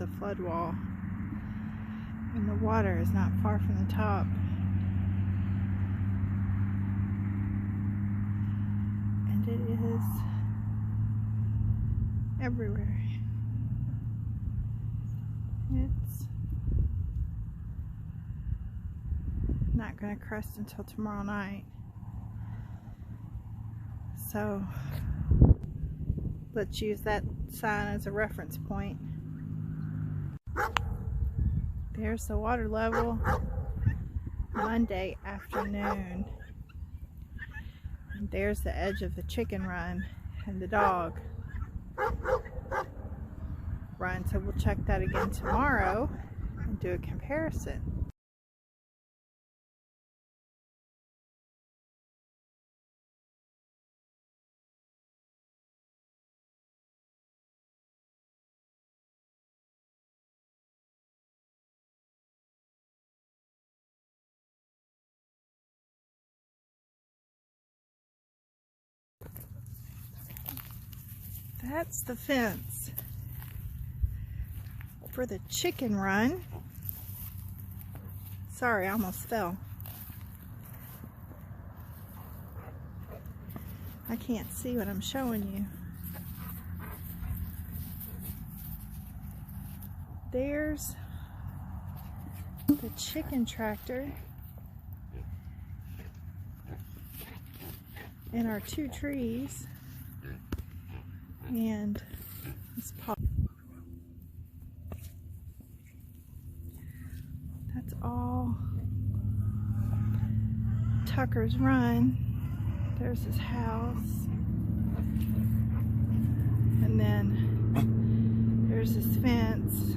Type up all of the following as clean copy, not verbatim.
the flood wall, and the water is not far from the top. And it is everywhere. It's not going to crest until tomorrow night. So let's use that sign as a reference point. There's the water level Monday afternoon. And there's the edge of the chicken run and the dog run. So we'll check that again tomorrow and do a comparison. That's the fence for the chicken run. Sorry, I almost fell. I can't see what I'm showing you. There's the chicken tractor and our two trees. And this pot. That's all Tucker's Run. There's his house. And then there's his fence.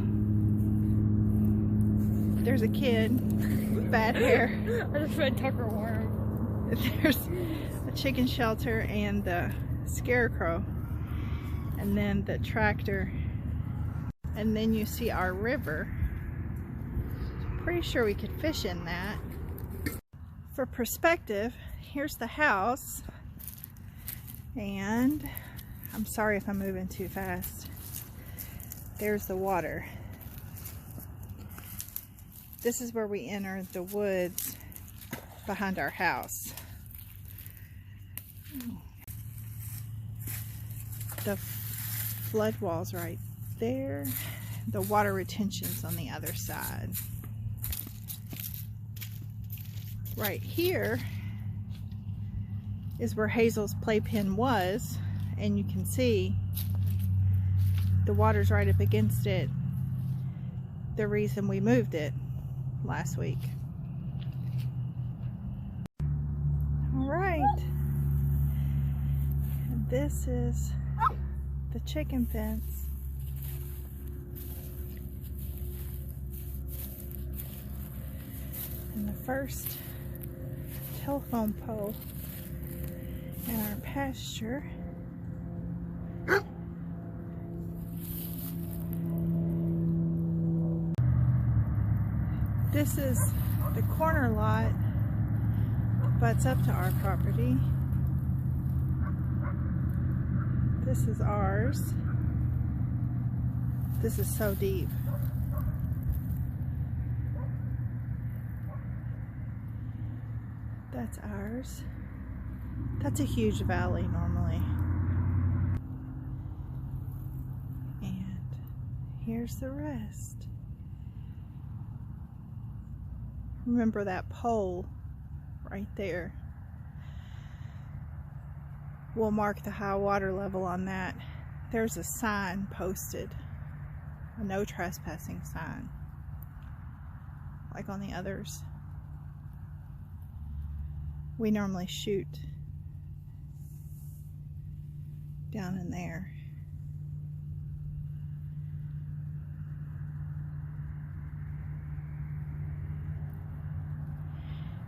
There's a kid with bad hair. I just read Tucker Worm. There's a chicken shelter and the scarecrow. And then the tractor, and then you see our river. Pretty sure we could fish in that. For perspective, here's the house, and I'm sorry if I'm moving too fast. There's the water. This is where we enter the woods behind our house. The flood wall's right there. The water retention's on the other side. Right here is where Hazel's playpen was, and you can see the water's right up against it. The reason we moved it last week. All right. And this is the chicken fence. And the first telephone pole in our pasture. This is the corner lot, butts up to our property. This is ours. This is so deep. That's ours. That's a huge valley normally. And here's the rest. Remember that pole right there. We'll mark the high water level on that. There's a sign posted, a no trespassing sign, like on the others. We normally shoot down in there.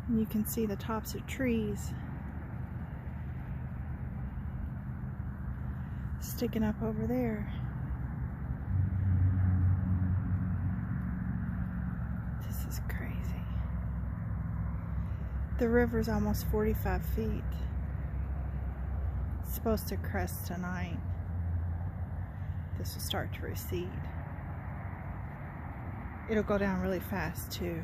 And you can see the tops of trees sticking up over there. This is crazy. The river's almost 45 feet. It's supposed to crest tonight. This will start to recede. it'll go down really fast too.